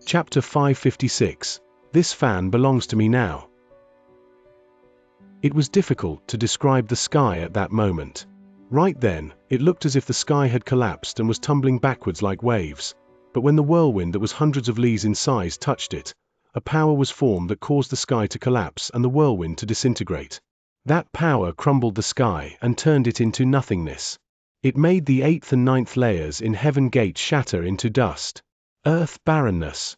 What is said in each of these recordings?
Chapter 556. This fan belongs to me now. It was difficult to describe the sky at that moment. Right then, it looked as if the sky had collapsed and was tumbling backwards like waves. But when the whirlwind that was hundreds of leagues in size touched it, a power was formed that caused the sky to collapse and the whirlwind to disintegrate. That power crumbled the sky and turned it into nothingness. It made the 8th and 9th layers in Heaven Gate shatter into dust. Earth barrenness.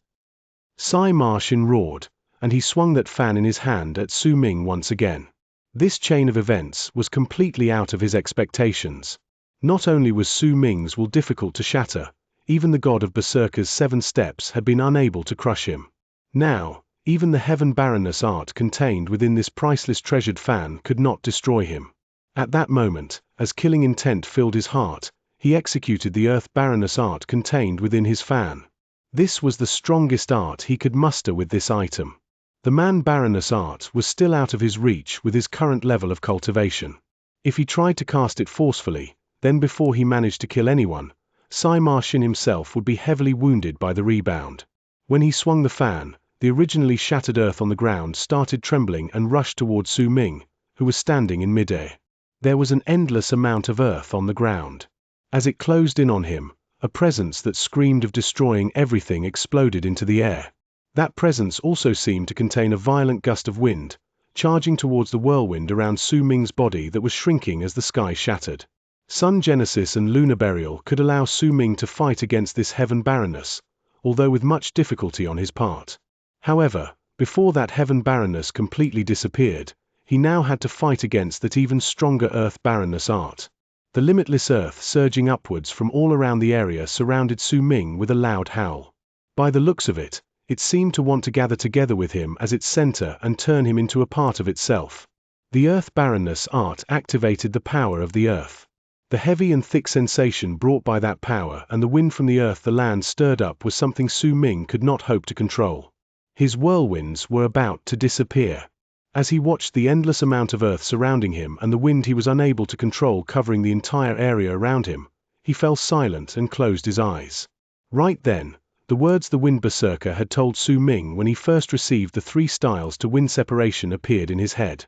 Xianxia roared, and he swung that fan in his hand at Su Ming once again. This chain of events was completely out of his expectations. Not only was Su Ming's will difficult to shatter, even the god of Berserker's 7 steps had been unable to crush him. Now, even the heaven barrenness art contained within this priceless treasured fan could not destroy him. At that moment, as killing intent filled his heart, he executed the earth barrenness art contained within his fan. This was the strongest art he could muster with this item. The man barrenness art was still out of his reach with his current level of cultivation. If he tried to cast it forcefully, then before he managed to kill anyone, Xianxia himself would be heavily wounded by the rebound. When he swung the fan, the originally shattered earth on the ground started trembling and rushed toward Su Ming, who was standing in midair. There was an endless amount of earth on the ground. As it closed in on him, a presence that screamed of destroying everything exploded into the air. That presence also seemed to contain a violent gust of wind, charging towards the whirlwind around Su Ming's body that was shrinking as the sky shattered. Sun Genesis and Lunar Burial could allow Su Ming to fight against this heaven barrenness, although with much difficulty on his part. However, before that heaven barrenness completely disappeared, he now had to fight against that even stronger earth barrenness art. The limitless earth surging upwards from all around the area surrounded Su Ming with a loud howl. By the looks of it, it seemed to want to gather together with him as its center and turn him into a part of itself. The earth barrenness art activated the power of the earth. The heavy and thick sensation brought by that power and the wind from the earth the land stirred up was something Su Ming could not hope to control. His whirlwinds were about to disappear. As he watched the endless amount of earth surrounding him and the wind he was unable to control covering the entire area around him, he fell silent and closed his eyes. Right then, the words the Wind Berserker had told Su Ming when he first received the 3 styles to wind separation appeared in his head.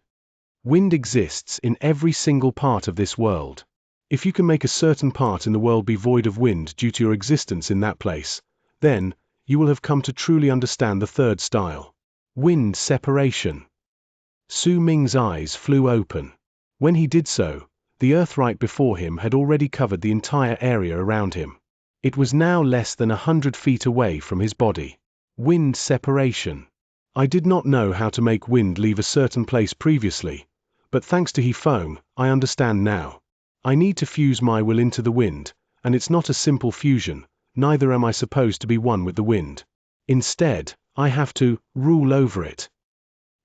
Wind exists in every single part of this world. If you can make a certain part in the world be void of wind due to your existence in that place, then, you will have come to truly understand the 3rd style. Wind separation. Su Ming's eyes flew open. When he did so, the earth right before him had already covered the entire area around him. It was now less than 100 feet away from his body. Wind separation. I did not know how to make wind leave a certain place previously, but thanks to Hefeng, I understand now. I need to fuse my will into the wind, and it's not a simple fusion, neither am I supposed to be one with the wind. Instead, I have to rule over it.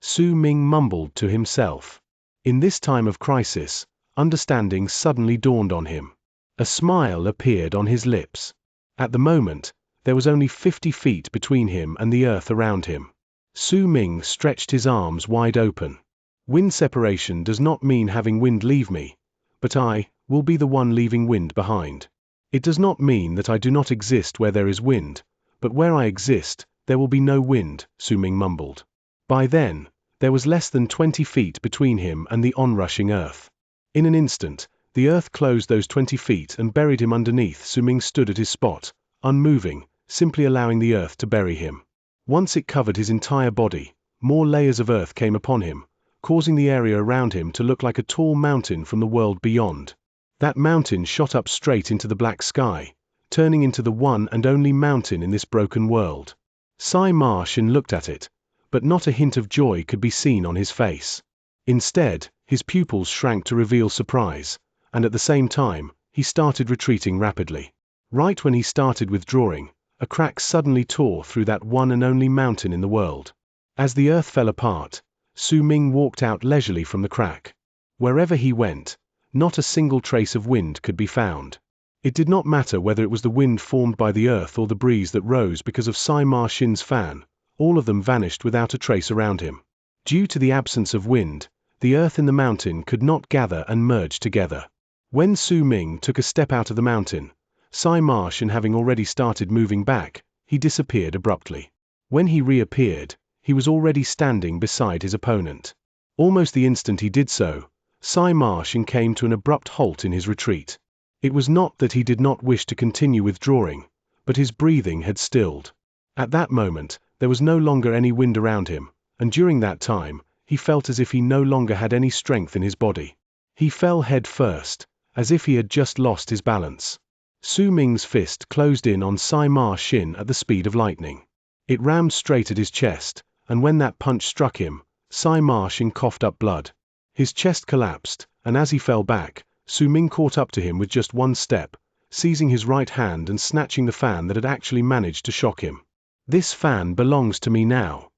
Su Ming mumbled to himself. In this time of crisis, understanding suddenly dawned on him. A smile appeared on his lips. At the moment, there was only 50 feet between him and the earth around him. Su Ming stretched his arms wide open. Wind separation does not mean having wind leave me, but I will be the one leaving wind behind. It does not mean that I do not exist where there is wind, but where I exist, there will be no wind, Su Ming mumbled. By then, there was less than 20 feet between him and the onrushing earth. In an instant, the earth closed those 20 feet and buried him underneath. Su Ming stood at his spot, unmoving, simply allowing the earth to bury him. Once it covered his entire body, more layers of earth came upon him, causing the area around him to look like a tall mountain from the world beyond. That mountain shot up straight into the black sky, turning into the one and only mountain in this broken world. Xianxia looked at it, but not a hint of joy could be seen on his face. Instead, his pupils shrank to reveal surprise, and at the same time, he started retreating rapidly. Right when he started withdrawing, a crack suddenly tore through that one and only mountain in the world. As the earth fell apart, Su Ming walked out leisurely from the crack. Wherever he went, not a single trace of wind could be found. It did not matter whether it was the wind formed by the earth or the breeze that rose because of Xianxia's fan, all of them vanished without a trace around him. Due to the absence of wind, the earth in the mountain could not gather and merge together. When Su Ming took a step out of the mountain, Xianxia having already started moving back, he disappeared abruptly. When he reappeared, he was already standing beside his opponent. Almost the instant he did so, Xianxia came to an abrupt halt in his retreat. It was not that he did not wish to continue withdrawing, but his breathing had stilled. At that moment, there was no longer any wind around him, and during that time, he felt as if he no longer had any strength in his body. He fell head first, as if he had just lost his balance. Su Ming's fist closed in on Xianxia at the speed of lightning. It rammed straight at his chest, and when that punch struck him, Xianxia coughed up blood. His chest collapsed, and as he fell back, Su Ming caught up to him with just one step, seizing his right hand and snatching the fan that had actually managed to shock him. "This fan belongs to me now,"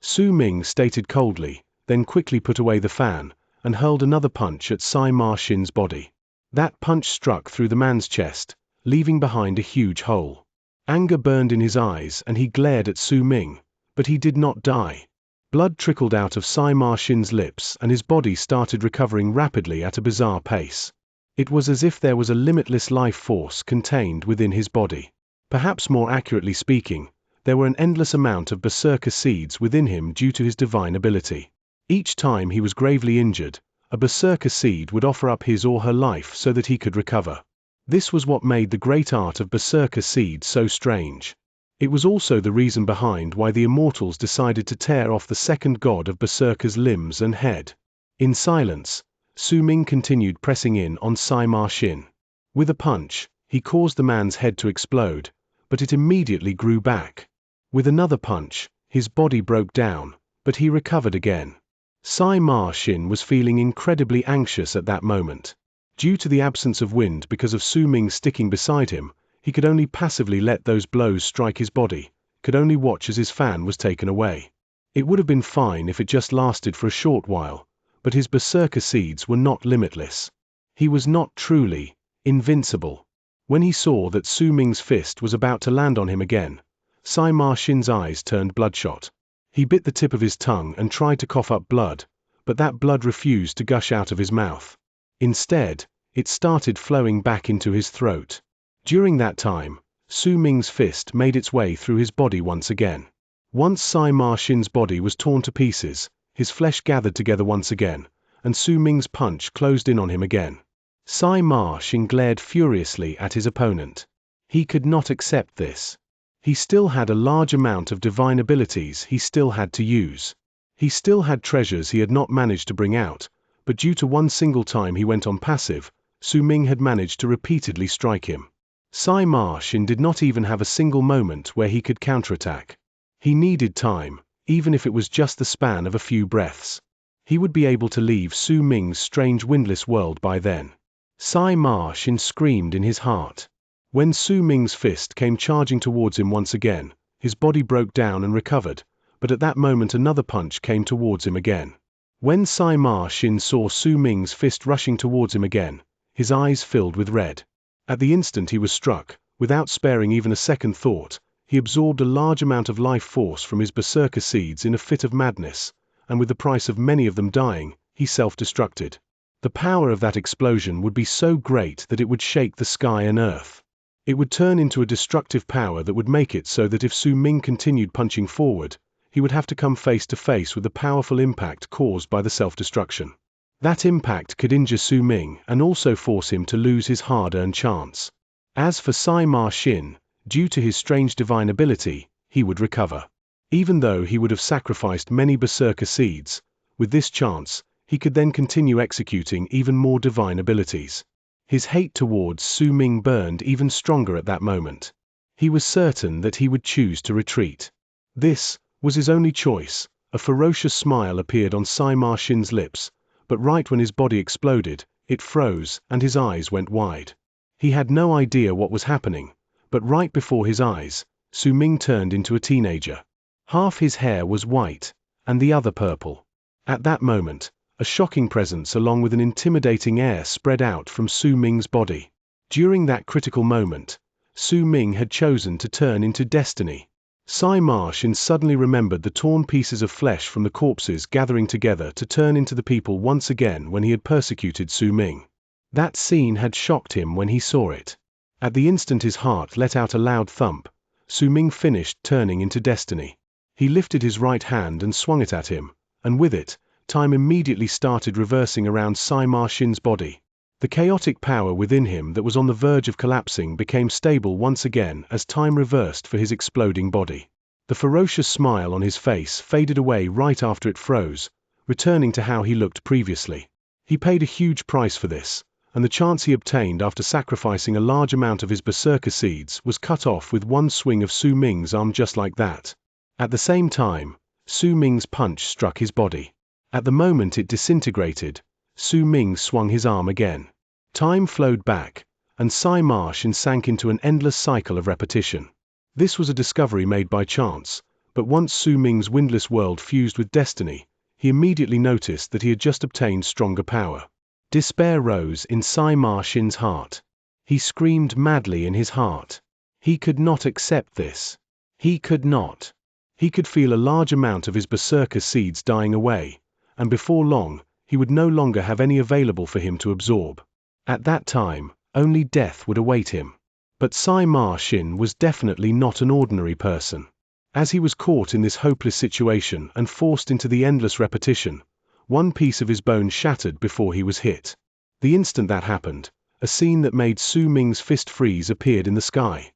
Su Ming stated coldly, then quickly put away the fan, and hurled another punch at Xianxia's body. That punch struck through the man's chest, leaving behind a huge hole. Anger burned in his eyes and he glared at Su Ming, but he did not die. Blood trickled out of Xianxia's lips and his body started recovering rapidly at a bizarre pace. It was as if there was a limitless life force contained within his body. Perhaps more accurately speaking, there were an endless amount of berserker seeds within him due to his divine ability. Each time he was gravely injured, a berserker seed would offer up his or her life so that he could recover. This was what made the great art of berserker seed so strange. It was also the reason behind why the immortals decided to tear off the second god of berserker's limbs and head. In silence, Su Ming continued pressing in on Xianxia. With a punch, he caused the man's head to explode, but it immediately grew back. With another punch, his body broke down, but he recovered again. Xianxia was feeling incredibly anxious at that moment. Due to the absence of wind because of Su Ming sticking beside him, he could only passively let those blows strike his body, could only watch as his fan was taken away. It would have been fine if it just lasted for a short while, but his berserker seeds were not limitless. He was not truly invincible. When he saw that Su Ming's fist was about to land on him again, Xianxia's eyes turned bloodshot. He bit the tip of his tongue and tried to cough up blood, but that blood refused to gush out of his mouth. Instead, it started flowing back into his throat. During that time, Su Ming's fist made its way through his body once again. Once Xianxia's body was torn to pieces, his flesh gathered together once again, and Su Ming's punch closed in on him again. Xianxia glared furiously at his opponent. He could not accept this. He still had a large amount of divine abilities he still had to use. He still had treasures he had not managed to bring out, but due to one single time he went on passive, Su Ming had managed to repeatedly strike him. Xianxia did not even have a single moment where he could counterattack. He needed time, even if it was just the span of a few breaths. He would be able to leave Su Ming's strange windless world by then. Xianxia screamed in his heart. When Su Ming's fist came charging towards him once again, his body broke down and recovered, but at that moment another punch came towards him again. When Xianxia saw Su Ming's fist rushing towards him again, his eyes filled with red. At the instant he was struck, without sparing even a second thought, he absorbed a large amount of life force from his berserker seeds in a fit of madness, and with the price of many of them dying, he self-destructed. The power of that explosion would be so great that it would shake the sky and earth. It would turn into a destructive power that would make it so that if Su Ming continued punching forward, he would have to come face to face with the powerful impact caused by the self-destruction. That impact could injure Su Ming and also force him to lose his hard-earned chance. As for Xianxia, due to his strange divine ability, he would recover. Even though he would have sacrificed many berserker seeds, with this chance, he could then continue executing even more divine abilities. His hate towards Su Ming burned even stronger at that moment. He was certain that he would choose to retreat. This was his only choice. A ferocious smile appeared on Xianxia's lips, but right when his body exploded, it froze and his eyes went wide. He had no idea what was happening, but right before his eyes, Su Ming turned into a teenager. Half his hair was white, and the other purple. At that moment, a shocking presence along with an intimidating air spread out from Su Ming's body. During that critical moment, Su Ming had chosen to turn into destiny. Xianxia suddenly remembered the torn pieces of flesh from the corpses gathering together to turn into the people once again when he had persecuted Su Ming. That scene had shocked him when he saw it. At the instant his heart let out a loud thump, Su Ming finished turning into destiny. He lifted his right hand and swung it at him, and with it, time immediately started reversing around Sima Xin's body. The chaotic power within him that was on the verge of collapsing became stable once again as time reversed for his exploding body. The ferocious smile on his face faded away right after it froze, returning to how he looked previously. He paid a huge price for this, and the chance he obtained after sacrificing a large amount of his berserker seeds was cut off with one swing of Su Ming's arm just like that. At the same time, Su Ming's punch struck his body. At the moment it disintegrated, Su Ming swung his arm again. Time flowed back, and Sima Xin sank into an endless cycle of repetition. This was a discovery made by chance, but once Su Ming's windless world fused with destiny, he immediately noticed that he had just obtained stronger power. Despair rose in Sima Xin's heart. He screamed madly in his heart. He could not accept this. He could not. He could feel a large amount of his berserker seeds dying away, and before long, he would no longer have any available for him to absorb. At that time, only death would await him. But Sima Xin was definitely not an ordinary person. As he was caught in this hopeless situation and forced into the endless repetition, one piece of his bone shattered before he was hit. The instant that happened, a scene that made Su Ming's fist freeze appeared in the sky.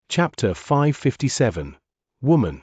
Chapter 557. Woman.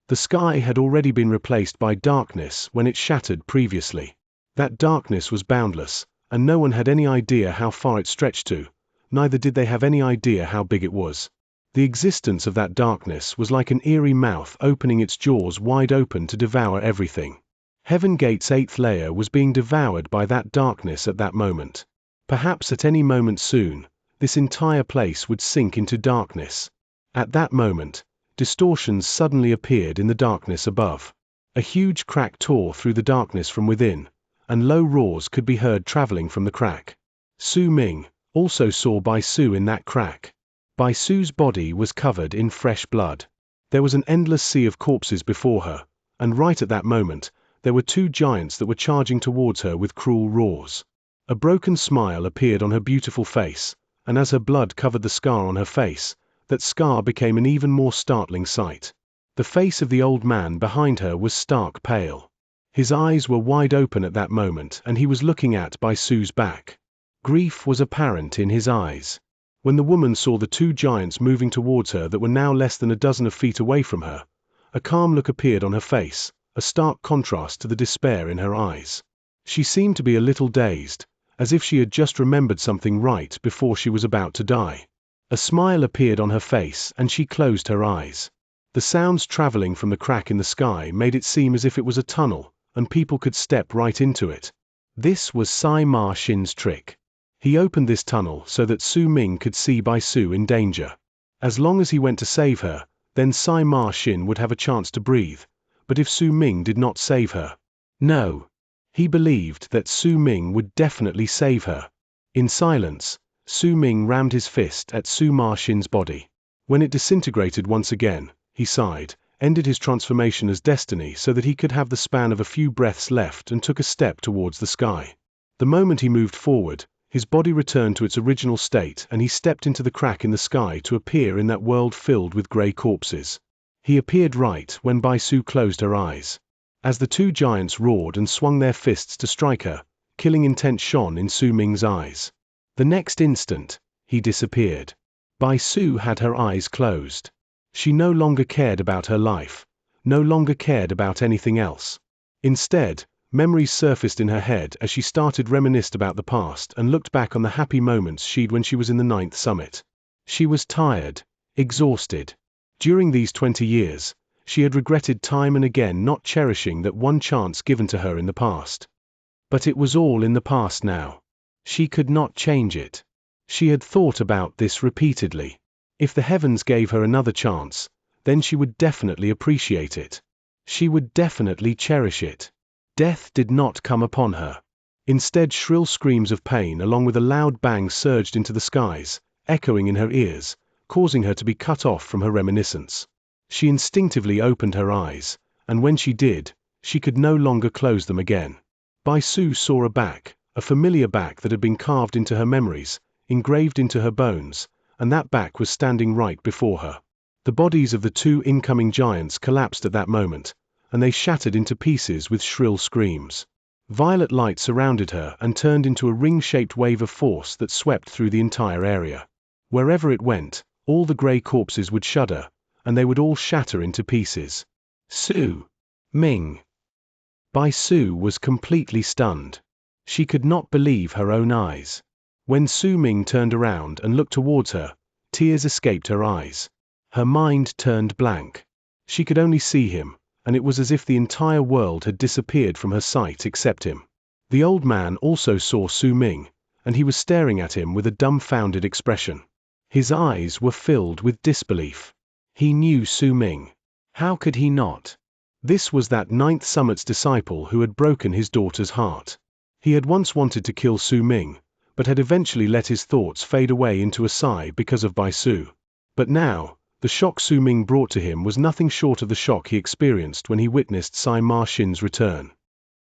The sky had already been replaced by darkness when it shattered previously. That darkness was boundless, and no one had any idea how far it stretched to, neither did they have any idea how big it was. The existence of that darkness was like an eerie mouth opening its jaws wide open to devour everything. Heaven Gate's 8th layer was being devoured by that darkness at that moment. Perhaps at any moment soon, this entire place would sink into darkness. At that moment, distortions suddenly appeared in the darkness above. A huge crack tore through the darkness from within, and low roars could be heard traveling from the crack. Su Ming also saw Bai Su in that crack. Bai Su's body was covered in fresh blood. There was an endless sea of corpses before her, and right at that moment, there were two giants that were charging towards her with cruel roars. A broken smile appeared on her beautiful face, and as her blood covered the scar on her face, that scar became an even more startling sight. The face of the old man behind her was stark pale. His eyes were wide open at that moment and he was looking at Bai Su's back. Grief was apparent in his eyes. When the woman saw the two giants moving towards her that were now less than a dozen of feet away from her, a calm look appeared on her face, a stark contrast to the despair in her eyes. She seemed to be a little dazed, as if she had just remembered something right before she was about to die. A smile appeared on her face and she closed her eyes. The sounds traveling from the crack in the sky made it seem as if it was a tunnel, and people could step right into it. This was Sima Xin's trick. He opened this tunnel so that Su Ming could see Bai Su in danger. As long as he went to save her, then Sima Xin would have a chance to breathe, but if Su Ming did not save her, no. He believed that Su Ming would definitely save her. In silence, Su Ming rammed his fist at Sima Xin's body. When it disintegrated once again, he sighed, ended his transformation as destiny so that he could have the span of a few breaths left and took a step towards the sky. The moment he moved forward, his body returned to its original state and he stepped into the crack in the sky to appear in that world filled with grey corpses. He appeared right when Bai Su closed her eyes. As the two giants roared and swung their fists to strike her, killing intent shone in Su Ming's eyes. The next instant, he disappeared. Bai Su had her eyes closed. She no longer cared about her life, no longer cared about anything else. Instead, memories surfaced in her head as she started reminisced about the past and looked back on the happy moments she'd when she was in the 9th summit. She was tired, exhausted. During these 20 years, she had regretted time and again not cherishing that one chance given to her in the past. But it was all in the past now. She could not change it. She had thought about this repeatedly. If the heavens gave her another chance, then she would definitely appreciate it. She would definitely cherish it. Death did not come upon her. Instead, shrill screams of pain along with a loud bang surged into the skies, echoing in her ears, causing her to be cut off from her reminiscence. She instinctively opened her eyes, and when she did, she could no longer close them again. Bai Su saw a back, a familiar back that had been carved into her memories, engraved into her bones, and that back was standing right before her. The bodies of the two incoming giants collapsed at that moment, and they shattered into pieces with shrill screams. Violet light surrounded her and turned into a ring-shaped wave of force that swept through the entire area. Wherever it went, all the grey corpses would shudder, and they would all shatter into pieces. Su Ming. Bai Su was completely stunned. She could not believe her own eyes. When Su Ming turned around and looked towards her, tears escaped her eyes. Her mind turned blank. She could only see him, and it was as if the entire world had disappeared from her sight except him. The old man also saw Su Ming, and he was staring at him with a dumbfounded expression. His eyes were filled with disbelief. He knew Su Ming. How could he not? This was that Ninth Summit's disciple who had broken his daughter's heart. He had once wanted to kill Su Ming, but had eventually let his thoughts fade away into a sigh because of Bai Su. But now, the shock Su Ming brought to him was nothing short of the shock he experienced when he witnessed Sai Ma Xin's return.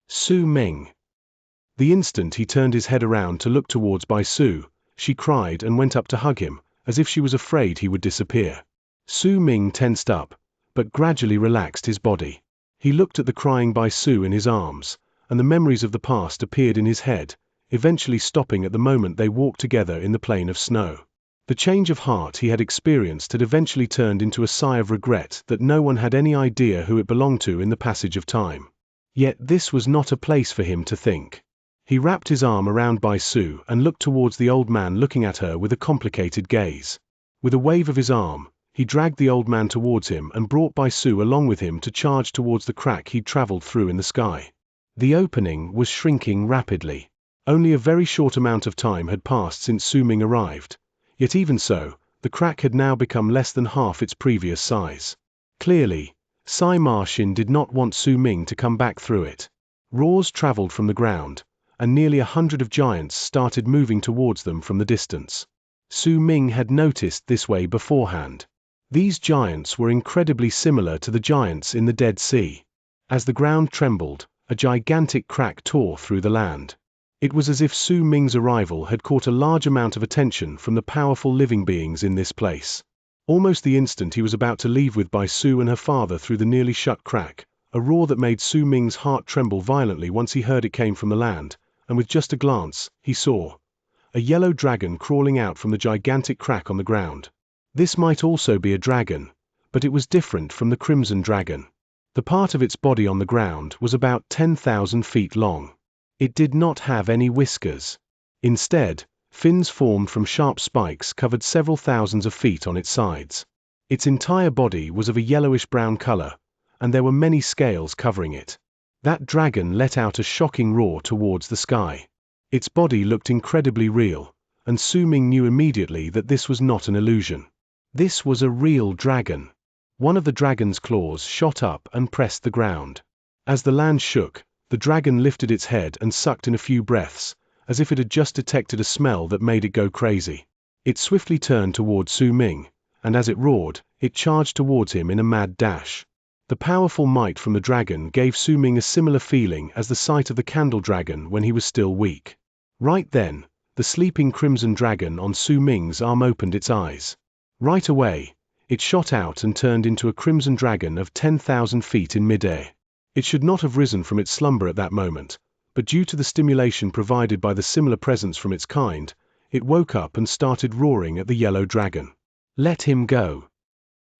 Su Ming. The instant he turned his head around to look towards Bai Su, she cried and went up to hug him, as if she was afraid he would disappear. Su Ming tensed up, but gradually relaxed his body. He looked at the crying Bai Su in his arms, and the memories of the past appeared in his head, eventually stopping at the moment they walked together in the plain of snow. The change of heart he had experienced had eventually turned into a sigh of regret that no one had any idea who it belonged to in the passage of time. Yet this was not a place for him to think. He wrapped his arm around Bai Su and looked towards the old man looking at her with a complicated gaze. With a wave of his arm, he dragged the old man towards him and brought Bai Su along with him to charge towards the crack he'd traveled through in the sky. The opening was shrinking rapidly. Only a very short amount of time had passed since Su Ming arrived. Yet even so, the crack had now become less than half its previous size. Clearly, Sai Ma Xin did not want Su Ming to come back through it. Roars traveled from the ground, and nearly 100 of giants started moving towards them from the distance. Su Ming had noticed this way beforehand. These giants were incredibly similar to the giants in the Dead Sea. As the ground trembled, a gigantic crack tore through the land. It was as if Su Ming's arrival had caught a large amount of attention from the powerful living beings in this place. Almost the instant he was about to leave with Bai Su and her father through the nearly shut crack, a roar that made Su Ming's heart tremble violently once he heard it came from the land, and with just a glance, he saw a yellow dragon crawling out from the gigantic crack on the ground. This might also be a dragon, but it was different from the crimson dragon. The part of its body on the ground was about 10,000 feet long. It did not have any whiskers. Instead, fins formed from sharp spikes covered several thousands of feet on its sides. Its entire body was of a yellowish-brown color, and there were many scales covering it. That dragon let out a shocking roar towards the sky. Its body looked incredibly real, and Su Ming knew immediately that this was not an illusion. This was a real dragon. One of the dragon's claws shot up and pressed the ground. As the land shook, the dragon lifted its head and sucked in a few breaths, as if it had just detected a smell that made it go crazy. It swiftly turned toward Su Ming, and as it roared, it charged towards him in a mad dash. The powerful might from the dragon gave Su Ming a similar feeling as the sight of the candle dragon when he was still weak. Right then, the sleeping crimson dragon on Su Ming's arm opened its eyes. Right away, it shot out and turned into a crimson dragon of 10,000 feet in midair. It should not have risen from its slumber at that moment, but due to the stimulation provided by the similar presence from its kind, it woke up and started roaring at the yellow dragon. Let him go.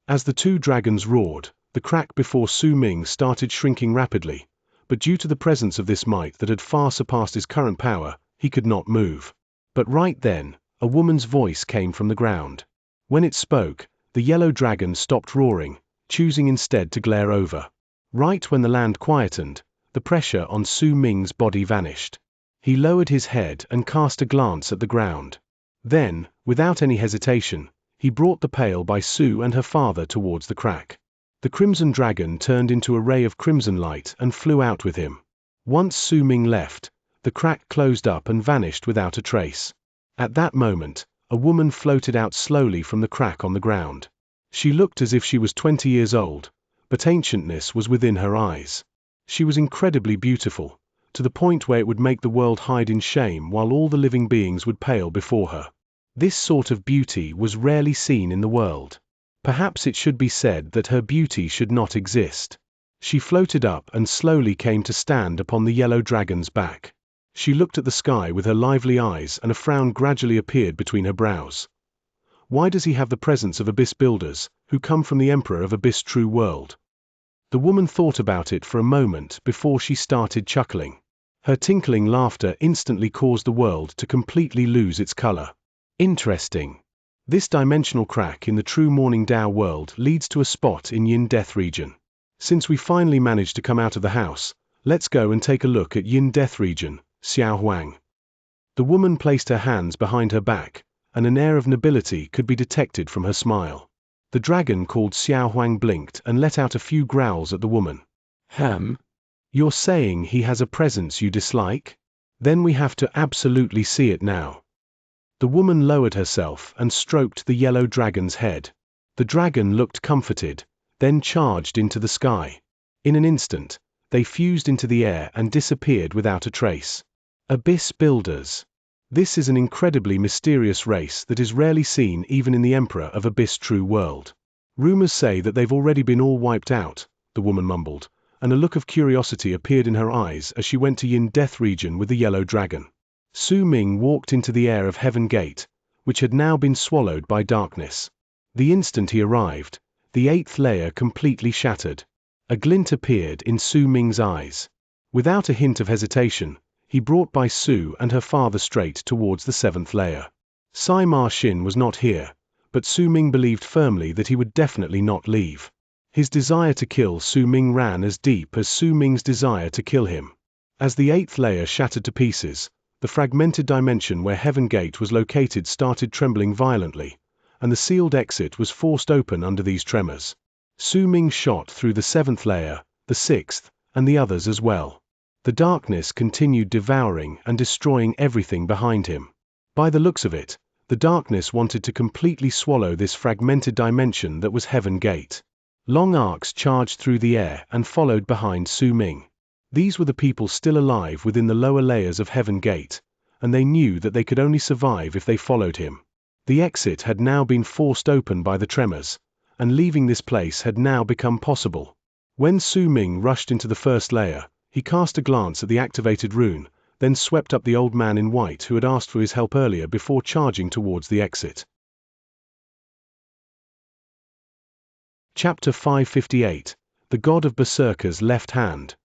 As the two dragons roared, the crack before Su Ming started shrinking rapidly, but due to the presence of this might that had far surpassed his current power, he could not move. But right then, a woman's voice came from the ground. When it spoke, the yellow dragon stopped roaring, choosing instead to glare over. Right when the land quietened, the pressure on Su Ming's body vanished. He lowered his head and cast a glance at the ground. Then, without any hesitation, he brought the pail Bai Su and her father towards the crack. The crimson dragon turned into a ray of crimson light and flew out with him. Once Su Ming left, the crack closed up and vanished without a trace. At that moment, a woman floated out slowly from the crack on the ground. She looked as if she was 20 years old, but ancientness was within her eyes. She was incredibly beautiful, to the point where it would make the world hide in shame while all the living beings would pale before her. This sort of beauty was rarely seen in the world. Perhaps it should be said that her beauty should not exist. She floated up and slowly came to stand upon the yellow dragon's back. She looked at the sky with her lively eyes, and a frown gradually appeared between her brows. Why does he have the presence of abyss builders, who come from the Emperor of Abyss True World? The woman thought about it for a moment before she started chuckling. Her tinkling laughter instantly caused the world to completely lose its color. Interesting. This dimensional crack in the true Morning Dao world leads to a spot in Yin Death region. Since we finally managed to come out of the house, let's go and take a look at Yin Death region, Xiao Huang. The woman placed her hands behind her back, and an air of nobility could be detected from her smile. The dragon called Xiao Huang blinked and let out a few growls at the woman. You're saying he has a presence you dislike? Then we have to absolutely see it now. The woman lowered herself and stroked the yellow dragon's head. The dragon looked comforted, then charged into the sky. In an instant, they fused into the air and disappeared without a trace. Abyss Builders. This is an incredibly mysterious race that is rarely seen even in the Emperor of Abyss True World. Rumors say that they've already been all wiped out, the woman mumbled, and a look of curiosity appeared in her eyes as she went to Yin Death region with the yellow dragon. Su Ming walked into the air of Heaven Gate, which had now been swallowed by darkness. The instant he arrived, the 8th layer completely shattered. A glint appeared in Su Ming's eyes. Without a hint of hesitation, he brought Bai Su and her father straight towards the 7th layer. Sai Ma Xin was not here, but Su Ming believed firmly that he would definitely not leave. His desire to kill Su Ming ran as deep as Su Ming's desire to kill him. As the 8th layer shattered to pieces, the fragmented dimension where Heaven Gate was located started trembling violently, and the sealed exit was forced open under these tremors. Su Ming shot through the 7th layer, the 6th, and the others as well. The darkness continued devouring and destroying everything behind him. By the looks of it, the darkness wanted to completely swallow this fragmented dimension that was Heaven Gate. Long arcs charged through the air and followed behind Su Ming. These were the people still alive within the lower layers of Heaven Gate, and they knew that they could only survive if they followed him. The exit had now been forced open by the tremors, and leaving this place had now become possible. When Su Ming rushed into the 1st layer, he cast a glance at the activated rune, then swept up the old man in white who had asked for his help earlier before charging towards the exit. Chapter 558, The God of Berserker's Left Hand.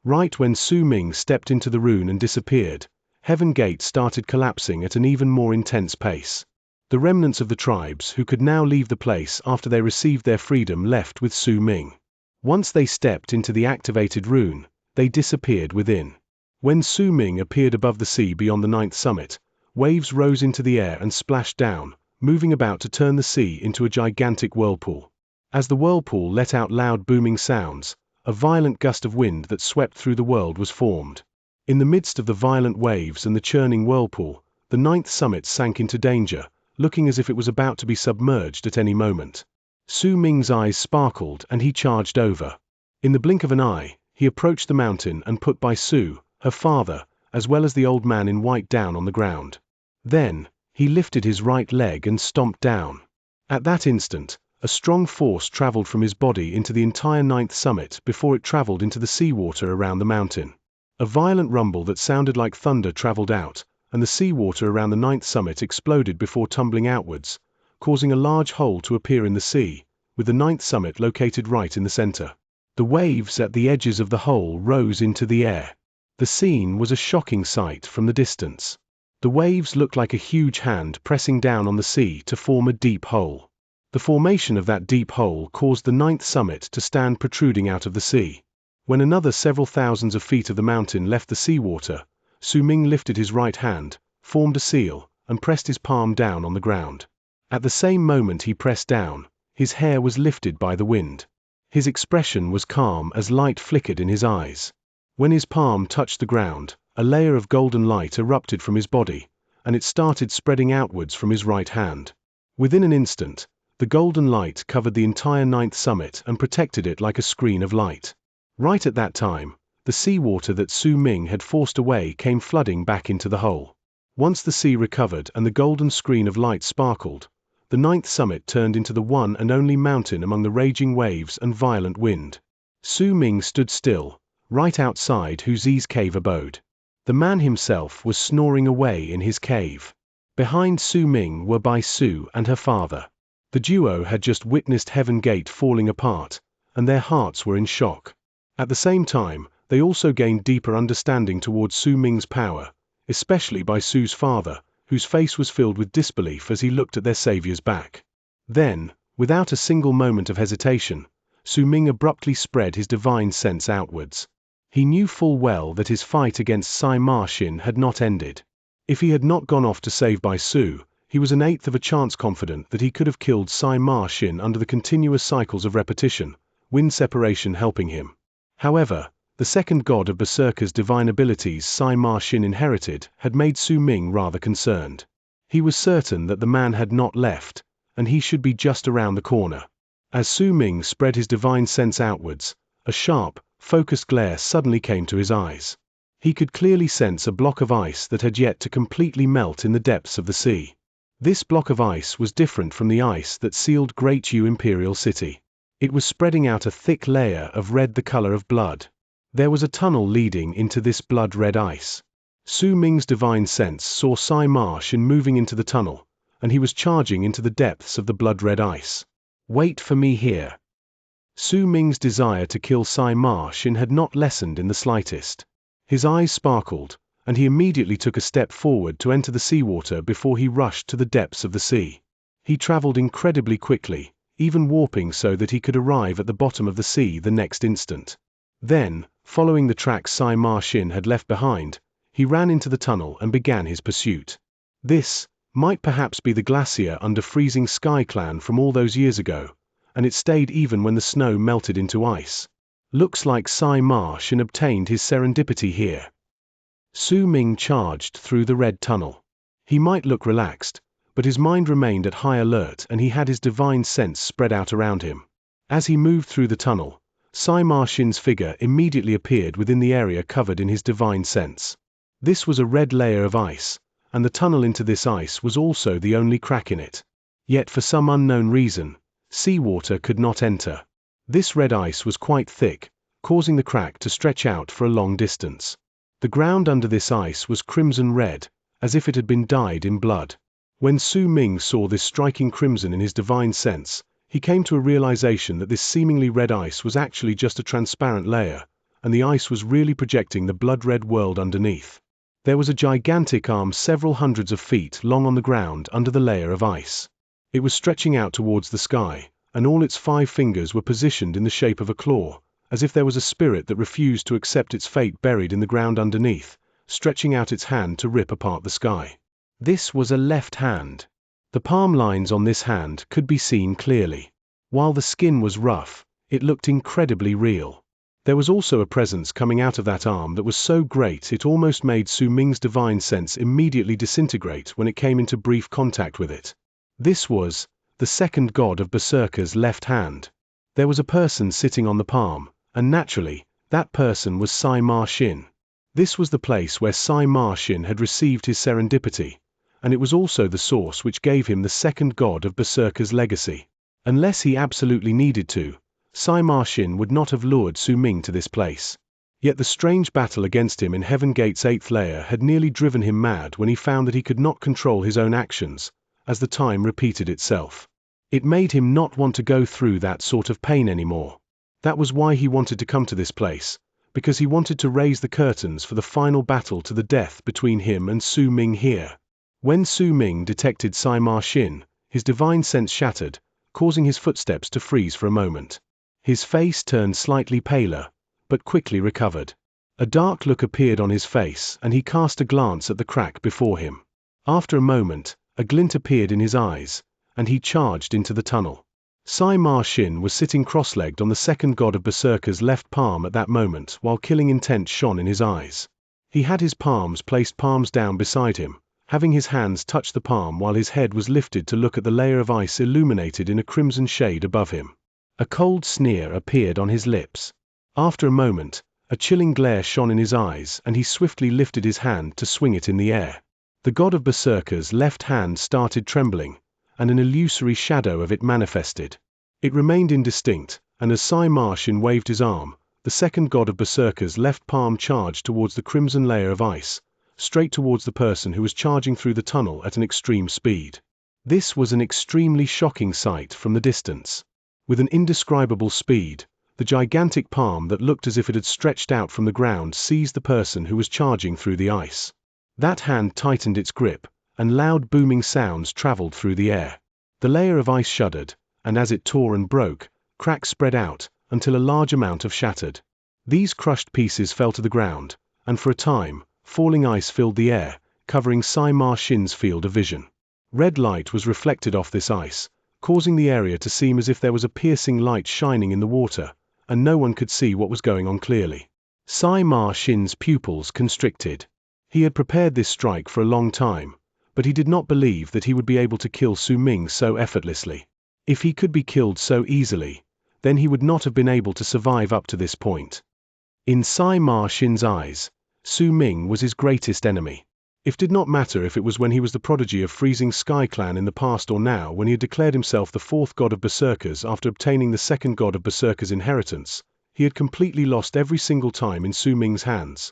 Right when Su Ming stepped into the rune and disappeared, Heaven Gate started collapsing at an even more intense pace. The remnants of the tribes who could now leave the place after they received their freedom left with Su Ming. Once they stepped into the activated rune, they disappeared within. When Su Ming appeared above the sea beyond the 9th summit, waves rose into the air and splashed down, moving about to turn the sea into a gigantic whirlpool. As the whirlpool let out loud booming sounds, a violent gust of wind that swept through the world was formed. In the midst of the violent waves and the churning whirlpool, the 9th summit sank into danger, looking as if it was about to be submerged at any moment. Su Ming's eyes sparkled and he charged over. In the blink of an eye, he approached the mountain and put Bai Su, her father, as well as the old man in white down on the ground. Then, he lifted his right leg and stomped down. At that instant, a strong force traveled from his body into the entire 9th summit before it traveled into the seawater around the mountain. A violent rumble that sounded like thunder traveled out, and the seawater around the 9th summit exploded before tumbling outwards, causing a large hole to appear in the sea, with the 9th summit located right in the center. The waves at the edges of the hole rose into the air. The scene was a shocking sight from the distance. The waves looked like a huge hand pressing down on the sea to form a deep hole. The formation of that deep hole caused the 9th summit to stand protruding out of the sea. When another several thousands of feet of the mountain left the seawater, Su Ming lifted his right hand, formed a seal, and pressed his palm down on the ground. At the same moment he pressed down, his hair was lifted by the wind. His expression was calm as light flickered in his eyes. When his palm touched the ground, a layer of golden light erupted from his body, and it started spreading outwards from his right hand. Within an instant, the golden light covered the entire 9th summit and protected it like a screen of light. Right at that time, the seawater that Su Ming had forced away came flooding back into the hole. Once the sea recovered and the golden screen of light sparkled, the ninth summit turned into the one and only mountain among the raging waves and violent wind. Su Ming stood still, right outside Hu Zi's cave abode. The man himself was snoring away in his cave. Behind Su Ming were Bai Su and her father. The duo had just witnessed Heaven Gate falling apart, and their hearts were in shock. At the same time, they also gained deeper understanding towards Su Ming's power, especially Bai Su's father, whose face was filled with disbelief as he looked at their savior's back. Then, without a single moment of hesitation, Su Ming abruptly spread his divine sense outwards. He knew full well that his fight against Sai Ma Xin had not ended. If he had not gone off to save Bai Su, he was an eighth of a chance confident that he could have killed Sai Ma Xin under the continuous cycles of repetition, wind separation helping him. However, the second god of Berserker's divine abilities Sai Ma Xin inherited had made Su Ming rather concerned. He was certain that the man had not left, and he should be just around the corner. As Su Ming spread his divine sense outwards, a sharp, focused glare suddenly came to his eyes. He could clearly sense a block of ice that had yet to completely melt in the depths of the sea. This block of ice was different from the ice that sealed Great Yu Imperial City. It was spreading out a thick layer of red, the color of blood. There was a tunnel leading into this blood-red ice. Su Ming's divine sense saw Sai Ma Xin moving into the tunnel, and he was charging into the depths of the blood-red ice. Wait for me here. Su Ming's desire to kill Sai Ma Xin had not lessened in the slightest. His eyes sparkled, and he immediately took a step forward to enter the seawater before he rushed to the depths of the sea. He traveled incredibly quickly, even warping so that he could arrive at the bottom of the sea the next instant. Then, following the tracks Sai Ma Xin had left behind, he ran into the tunnel and began his pursuit. This might perhaps be the glacier under freezing Sky Clan from all those years ago, and it stayed even when the snow melted into ice. Looks like Sai Ma Xin obtained his serendipity here. Su Ming charged through the red tunnel. He might look relaxed, but his mind remained at high alert and he had his divine sense spread out around him. As he moved through the tunnel, Sai Ma Xin's figure immediately appeared within the area covered in his divine sense. This was a red layer of ice, and the tunnel into this ice was also the only crack in it. Yet for some unknown reason, seawater could not enter. This red ice was quite thick, causing the crack to stretch out for a long distance. The ground under this ice was crimson red, as if it had been dyed in blood. When Su Ming saw this striking crimson in his divine sense, he came to a realization that this seemingly red ice was actually just a transparent layer, and the ice was really projecting the blood-red world underneath. There was a gigantic arm several hundreds of feet long on the ground under the layer of ice. It was stretching out towards the sky, and all its 5 fingers were positioned in the shape of a claw, as if there was a spirit that refused to accept its fate buried in the ground underneath, stretching out its hand to rip apart the sky. This was a left hand. The palm lines on this hand could be seen clearly. While the skin was rough, it looked incredibly real. There was also a presence coming out of that arm that was so great it almost made Su Ming's divine sense immediately disintegrate when it came into brief contact with it. This was the second god of Berserker's left hand. There was a person sitting on the palm, and naturally, that person was Sai Ma Xin. This was the place where Sai Ma Xin had received his serendipity, and it was also the source which gave him the second god of Berserker's legacy. Unless he absolutely needed to, Sai Ma Xin would not have lured Su Ming to this place. Yet the strange battle against him in Heaven Gate's 8th layer had nearly driven him mad when he found that he could not control his own actions, as the time repeated itself. It made him not want to go through that sort of pain anymore. That was why he wanted to come to this place, because he wanted to raise the curtains for the final battle to the death between him and Su Ming here. When Su Ming detected Sai Ma Xin, his divine sense shattered, causing his footsteps to freeze for a moment. His face turned slightly paler, but quickly recovered. A dark look appeared on his face and he cast a glance at the crack before him. After a moment, a glint appeared in his eyes, and he charged into the tunnel. Sai Ma Xin was sitting cross-legged on the second god of Berserker's left palm at that moment while killing intent shone in his eyes. He had his palms placed palms down beside him, having his hands touch the palm while his head was lifted to look at the layer of ice illuminated in a crimson shade above him. A cold sneer appeared on his lips. After a moment, a chilling glare shone in his eyes and he swiftly lifted his hand to swing it in the air. The god of berserkers' left hand started trembling, and an illusory shadow of it manifested. It remained indistinct, and as Xianxia waved his arm, the second god of berserkers' left palm charged towards the crimson layer of ice, straight towards the person who was charging through the tunnel at an extreme speed. This was an extremely shocking sight from the distance. With an indescribable speed, the gigantic palm that looked as if it had stretched out from the ground seized the person who was charging through the ice. That hand tightened its grip, and loud booming sounds traveled through the air. The layer of ice shuddered, and as it tore and broke, cracks spread out, until a large amount of shattered. These crushed pieces fell to the ground, and for a time, falling ice filled the air, covering Xianxia's field of vision. Red light was reflected off this ice, causing the area to seem as if there was a piercing light shining in the water, and no one could see what was going on clearly. Xianxia's pupils constricted. He had prepared this strike for a long time, but he did not believe that he would be able to kill Su Ming so effortlessly. If he could be killed so easily, then he would not have been able to survive up to this point. In Xianxia's eyes, Su Ming was his greatest enemy. It did not matter if it was when he was the prodigy of Freezing Sky Clan in the past or now when he had declared himself the fourth god of berserkers after obtaining the second god of berserkers' inheritance, he had completely lost every single time in Su Ming's hands.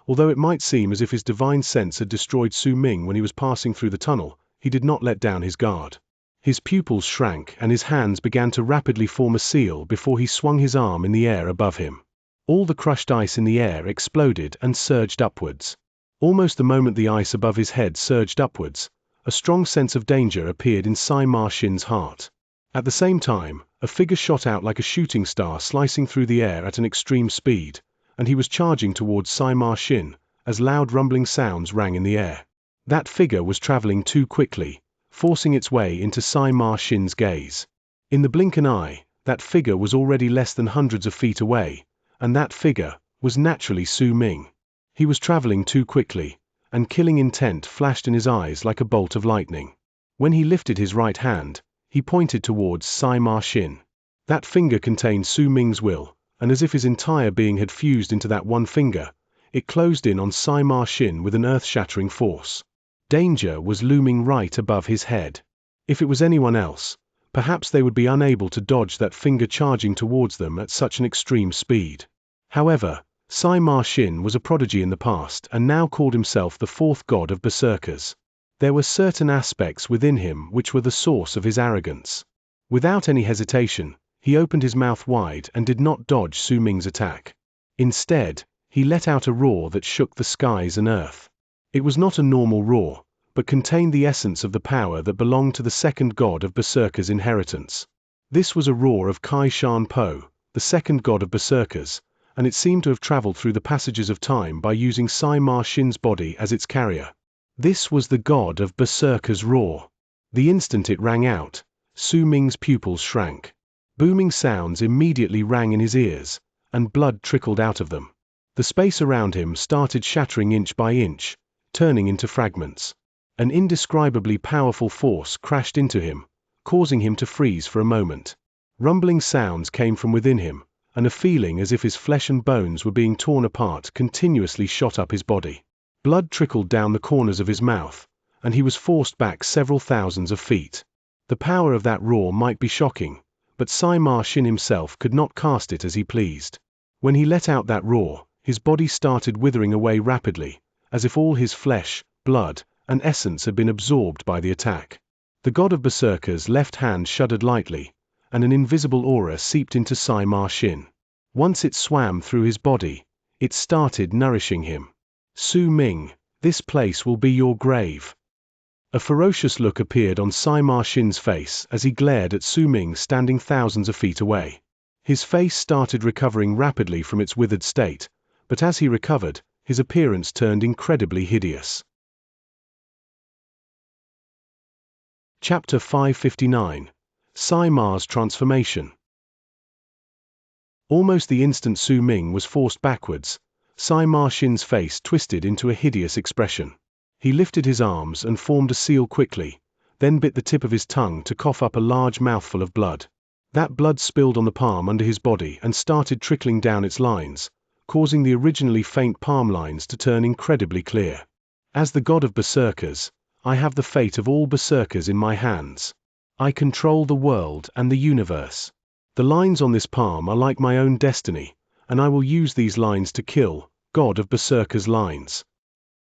Although it might seem as if his divine sense had destroyed Su Ming when he was passing through the tunnel, he did not let down his guard. His pupils shrank and his hands began to rapidly form a seal before he swung his arm in the air above him. All the crushed ice in the air exploded and surged upwards. Almost the moment the ice above his head surged upwards, a strong sense of danger appeared in Xianxia's heart. At the same time, a figure shot out like a shooting star slicing through the air at an extreme speed, and he was charging towards Xianxia, as loud rumbling sounds rang in the air. That figure was traveling too quickly, forcing its way into Xianxia's gaze. In the blink of an eye, that figure was already less than hundreds of feet away, and that figure was naturally Su Ming. He was traveling too quickly, and killing intent flashed in his eyes like a bolt of lightning. When he lifted his right hand, he pointed towards Xianxia. That finger contained Su Ming's will, and as if his entire being had fused into that one finger, it closed in on Xianxia with an earth-shattering force. Danger was looming right above his head. If it was anyone else, perhaps they would be unable to dodge that finger charging towards them at such an extreme speed. However, Xianxia was a prodigy in the past and now called himself the fourth god of berserkers. There were certain aspects within him which were the source of his arrogance. Without any hesitation, he opened his mouth wide and did not dodge Su Ming's attack. Instead, he let out a roar that shook the skies and earth. It was not a normal roar, but contained the essence of the power that belonged to the second god of berserkers' inheritance. This was a roar of Kai Shan Po, the second god of berserkers, and it seemed to have traveled through the passages of time by using Xianxia's body as its carrier. This was the god of berserkers' roar. The instant it rang out, Su Ming's pupils shrank. Booming sounds immediately rang in his ears, and blood trickled out of them. The space around him started shattering inch by inch, turning into fragments. An indescribably powerful force crashed into him, causing him to freeze for a moment. Rumbling sounds came from within him, and a feeling as if his flesh and bones were being torn apart continuously shot up his body. Blood trickled down the corners of his mouth, and he was forced back several thousands of feet. The power of that roar might be shocking, but Xianxia himself could not cast it as he pleased. When he let out that roar, his body started withering away rapidly, as if all his flesh, blood, and essence had been absorbed by the attack. The god of berserkers' left hand shuddered lightly, and an invisible aura seeped into Xianxia. Once it swam through his body, it started nourishing him. Su Ming, this place will be your grave. A ferocious look appeared on Xianxia's face as he glared at Su Ming standing thousands of feet away. His face started recovering rapidly from its withered state, but as he recovered, his appearance turned incredibly hideous. Chapter 559. Xianxia's transformation. Almost the instant Su Ming was forced backwards, Xianxia's face twisted into a hideous expression. He lifted his arms and formed a seal quickly, then bit the tip of his tongue to cough up a large mouthful of blood. That blood spilled on the palm under his body and started trickling down its lines, causing the originally faint palm lines to turn incredibly clear. As the god of berserkers, I have the fate of all berserkers in my hands. I control the world and the universe. The lines on this palm are like my own destiny, and I will use these lines to kill, god of berserkers lines.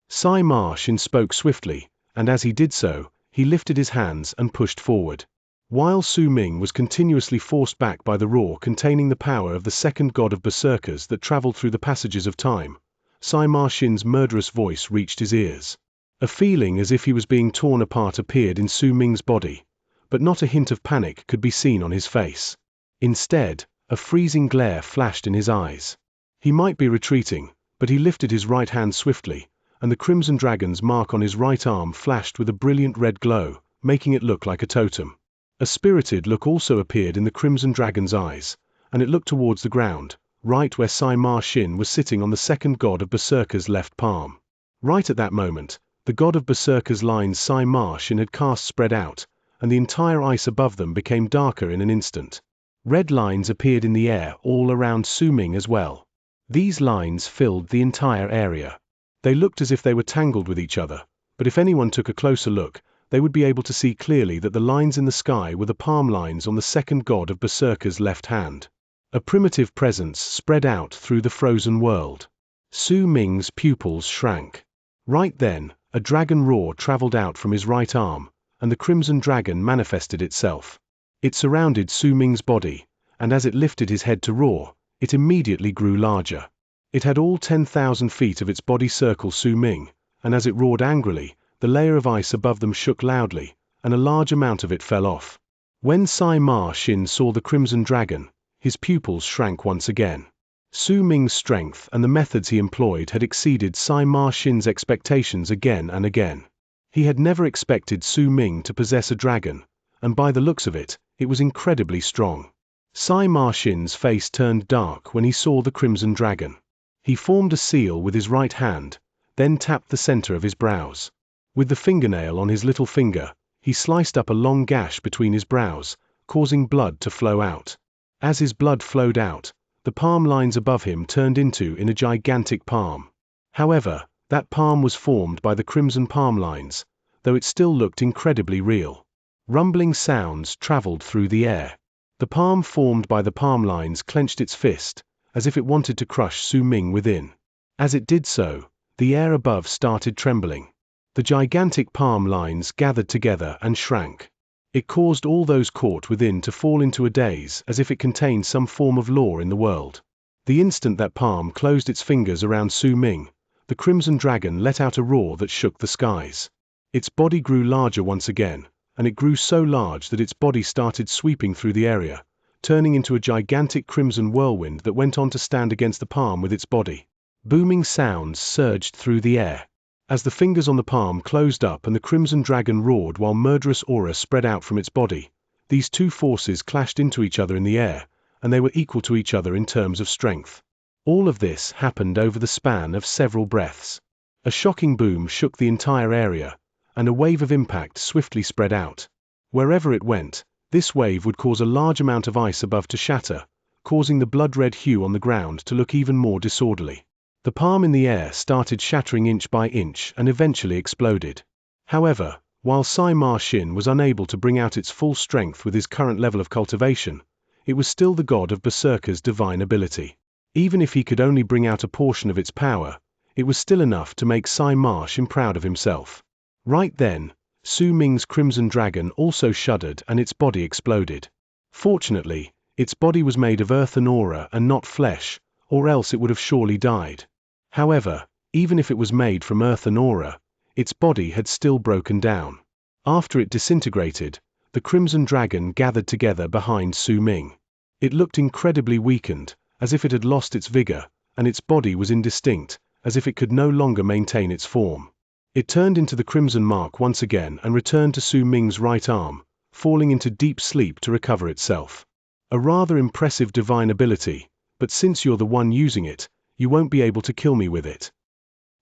Xianxia spoke swiftly, and as he did so, he lifted his hands and pushed forward. While Su Ming was continuously forced back by the roar containing the power of the second god of berserkers that traveled through the passages of time, Xianxia's murderous voice reached his ears. A feeling as if he was being torn apart appeared in Su Ming's body, but not a hint of panic could be seen on his face. Instead, a freezing glare flashed in his eyes. He might be retreating, but he lifted his right hand swiftly, and the crimson dragon's mark on his right arm flashed with a brilliant red glow, making it look like a totem. A spirited look also appeared in the crimson dragon's eyes, and it looked towards the ground, right where Xianxia was sitting on the second god of berserkers' left palm. Right at that moment, the god of berserkers' lines Xianxia had cast spread out, and the entire ice above them became darker in an instant. Red lines appeared in the air all around Su Ming as well. These lines filled the entire area. They looked as if they were tangled with each other, but if anyone took a closer look, they would be able to see clearly that the lines in the sky were the palm lines on the second god of berserkers' left hand. A primitive presence spread out through the frozen world. Su Ming's pupils shrank. Right then, a dragon roar traveled out from his right arm, and the crimson dragon manifested itself. It surrounded Su Ming's body, and as it lifted his head to roar, it immediately grew larger. It had all 10,000 feet of its body circle Su Ming, and as it roared angrily, the layer of ice above them shook loudly, and a large amount of it fell off. When Xianxia saw the crimson dragon, his pupils shrank once again. Su Ming's strength and the methods he employed had exceeded Xianxia's expectations again and again. He had never expected Su Ming to possess a dragon, and by the looks of it, it was incredibly strong. Xianxia's face turned dark when he saw the crimson dragon. He formed a seal with his right hand, then tapped the center of his brows. With the fingernail on his little finger, he sliced up a long gash between his brows, causing blood to flow out. As his blood flowed out, the palm lines above him turned into a gigantic palm. However, that palm was formed by the crimson palm lines, though it still looked incredibly real. Rumbling sounds traveled through the air. The palm formed by the palm lines clenched its fist, as if it wanted to crush Su Ming within. As it did so, the air above started trembling. The gigantic palm lines gathered together and shrank. It caused all those caught within to fall into a daze as if it contained some form of law in the world. The instant that palm closed its fingers around Su Ming, the crimson dragon let out a roar that shook the skies. Its body grew larger once again, and it grew so large that its body started sweeping through the area, turning into a gigantic crimson whirlwind that went on to stand against the palm with its body. Booming sounds surged through the air. As the fingers on the palm closed up and the crimson dragon roared while murderous aura spread out from its body, these two forces clashed into each other in the air, and they were equal to each other in terms of strength. All of this happened over the span of several breaths. A shocking boom shook the entire area, and a wave of impact swiftly spread out. Wherever it went, this wave would cause a large amount of ice above to shatter, causing the blood-red hue on the ground to look even more disorderly. The palm in the air started shattering inch by inch and eventually exploded. However, while Xianxia was unable to bring out its full strength with his current level of cultivation, it was still the god of berserkers' divine ability. Even if he could only bring out a portion of its power, it was still enough to make Xianxia proud of himself. Right then, Su Ming's crimson dragon also shuddered and its body exploded. Fortunately, its body was made of earth and aura and not flesh, or else it would have surely died. However, even if it was made from earth and aura, its body had still broken down. After it disintegrated, the crimson dragon gathered together behind Su Ming. It looked incredibly weakened, as if it had lost its vigor, and its body was indistinct, as if it could no longer maintain its form. It turned into the crimson mark once again and returned to Su Ming's right arm, falling into deep sleep to recover itself. A rather impressive divine ability, but since you're the one using it, you won't be able to kill me with it.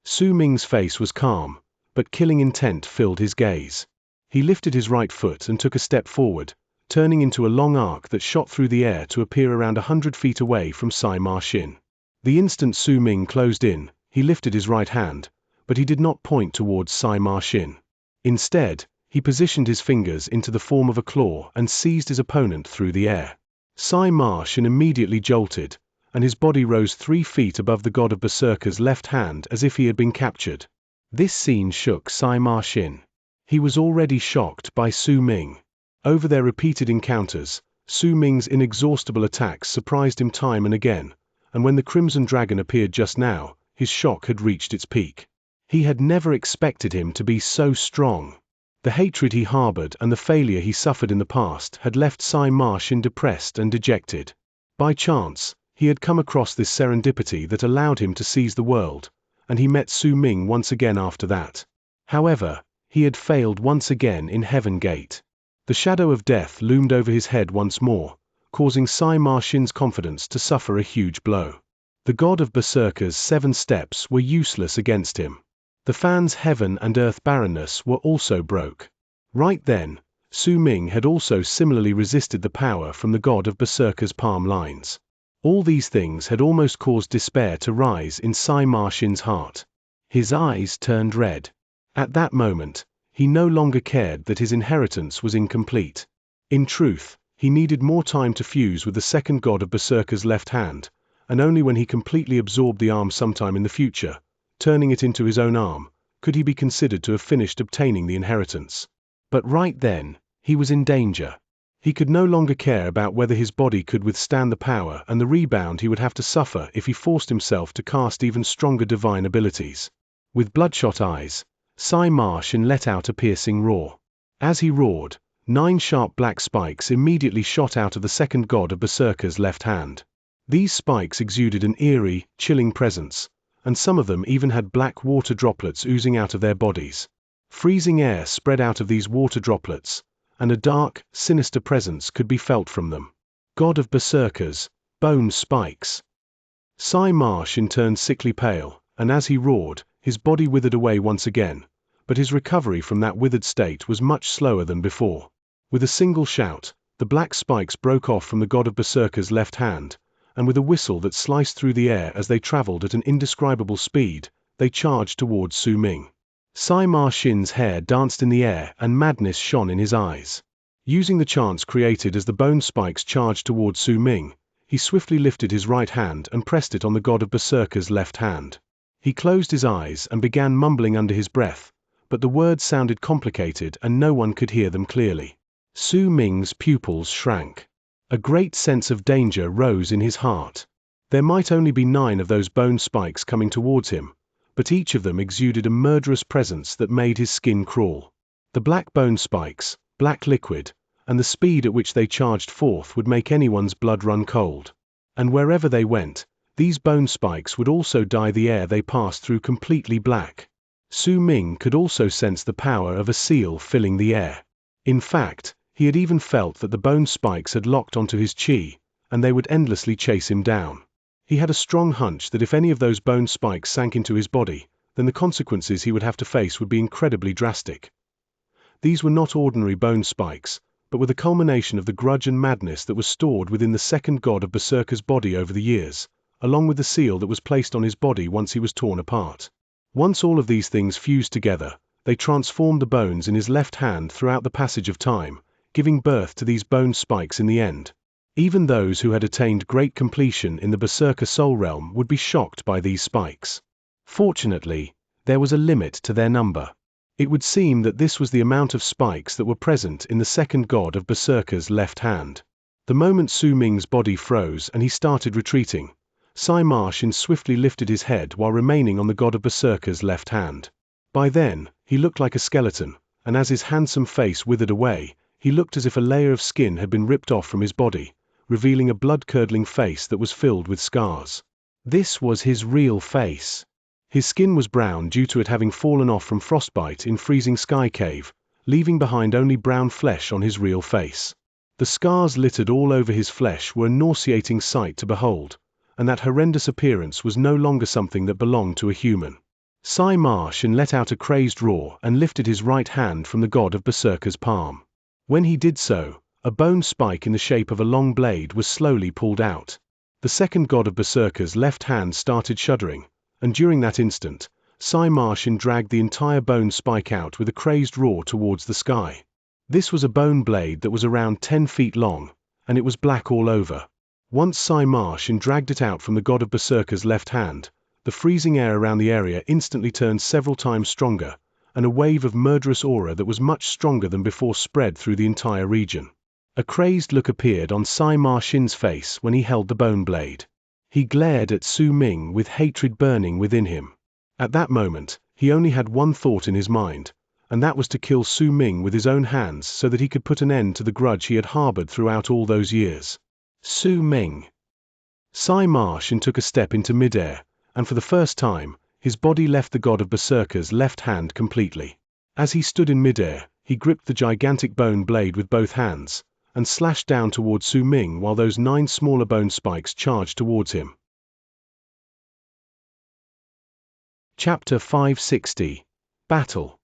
Su Ming's face was calm, but killing intent filled his gaze. He lifted his right foot and took a step forward, turning into a long arc that shot through the air to appear around 100 feet away from Xianxia. The instant Su Ming closed in, he lifted his right hand, but he did not point towards Xianxia. Instead, he positioned his fingers into the form of a claw and seized his opponent through the air. Xianxia immediately jolted, and his body rose 3 feet above the god of Berserker's left hand as if he had been captured. This scene shook Xianxia. He was already shocked by Su Ming. Over their repeated encounters, Su Ming's inexhaustible attacks surprised him time and again, and when the Crimson Dragon appeared just now, his shock had reached its peak. He had never expected him to be so strong. The hatred he harbored and the failure he suffered in the past had left Xianxia depressed and dejected. By chance, he had come across this serendipity that allowed him to seize the world, and he met Su Ming once again after that. However, he had failed once again in Heaven Gate. The shadow of death loomed over his head once more, causing Xianxia's confidence to suffer a huge blow. The god of Berserker's 7 steps were useless against him. The fan's heaven and earth barrenness were also broke. Right then, Su Ming had also similarly resisted the power from the god of Berserker's palm lines. All these things had almost caused despair to rise in Xianxia's heart. His eyes turned red. At that moment, he no longer cared that his inheritance was incomplete. In truth, he needed more time to fuse with the second god of Berserker's left hand, and only when he completely absorbed the arm sometime in the future, turning it into his own arm, could he be considered to have finished obtaining the inheritance. But right then, he was in danger. He could no longer care about whether his body could withstand the power and the rebound he would have to suffer if he forced himself to cast even stronger divine abilities. With bloodshot eyes, Xianxia let out a piercing roar. As he roared, 9 sharp black spikes immediately shot out of the second god of Berserker's left hand. These spikes exuded an eerie, chilling presence, and some of them even had black water droplets oozing out of their bodies. Freezing air spread out of these water droplets, and a dark, sinister presence could be felt from them. God of Berserkers, bone spikes. Xianxia turned sickly pale, and as he roared, his body withered away once again, but his recovery from that withered state was much slower than before. With a single shout, the black spikes broke off from the god of Berserker's left hand, and with a whistle that sliced through the air as they traveled at an indescribable speed, they charged towards Su Ming. Xianxia's hair danced in the air and madness shone in his eyes. Using the chance created as the bone spikes charged towards Su Ming, he swiftly lifted his right hand and pressed it on the god of Berserker's left hand. He closed his eyes and began mumbling under his breath, but the words sounded complicated and no one could hear them clearly. Su Ming's pupils shrank. A great sense of danger rose in his heart. There might only be 9 of those bone spikes coming towards him, but each of them exuded a murderous presence that made his skin crawl. The black bone spikes, black liquid, and the speed at which they charged forth would make anyone's blood run cold. And wherever they went, these bone spikes would also dye the air they passed through completely black. Su Ming could also sense the power of a seal filling the air. In fact, he had even felt that the bone spikes had locked onto his chi, and they would endlessly chase him down. He had a strong hunch that if any of those bone spikes sank into his body, then the consequences he would have to face would be incredibly drastic. These were not ordinary bone spikes, but were the culmination of the grudge and madness that was stored within the second god of Berserker's body over the years, along with the seal that was placed on his body once he was torn apart. Once all of these things fused together, they transformed the bones in his left hand throughout the passage of time, giving birth to these bone spikes in the end. Even those who had attained great completion in the Berserker soul realm would be shocked by these spikes. Fortunately, there was a limit to their number. It would seem that this was the amount of spikes that were present in the second god of Berserker's left hand. The moment Su Ming's body froze and he started retreating, Xianxia swiftly lifted his head while remaining on the god of Berserker's left hand. By then, he looked like a skeleton, and as his handsome face withered away, he looked as if a layer of skin had been ripped off from his body, revealing a blood-curdling face that was filled with scars. This was his real face. His skin was brown due to it having fallen off from frostbite in freezing Sky Cave, leaving behind only brown flesh on his real face. The scars littered all over his flesh were a nauseating sight to behold, and that horrendous appearance was no longer something that belonged to a human. Xianxia let out a crazed roar and lifted his right hand from the god of Berserker's palm. When he did so, a bone spike in the shape of a long blade was slowly pulled out. The second god of Berserker's left hand started shuddering, and during that instant, Xianxia dragged the entire bone spike out with a crazed roar towards the sky. This was a bone blade that was around 10 feet long, and it was black all over. Once Xianxia dragged it out from the god of Berserker's left hand, the freezing air around the area instantly turned several times stronger, and a wave of murderous aura that was much stronger than before spread through the entire region. A crazed look appeared on Xianxia's face when he held the bone blade. He glared at Su Ming with hatred burning within him. At that moment, he only had one thought in his mind, and that was to kill Su Ming with his own hands so that he could put an end to the grudge he had harbored throughout all those years. Su Ming. Xianxia took a step into midair, and for the first time, his body left the god of Berserker's left hand completely. As he stood in midair, he gripped the gigantic bone blade with both hands, and slashed down towards Su Ming while those 9 smaller bone spikes charged towards him. Chapter 560. Battle.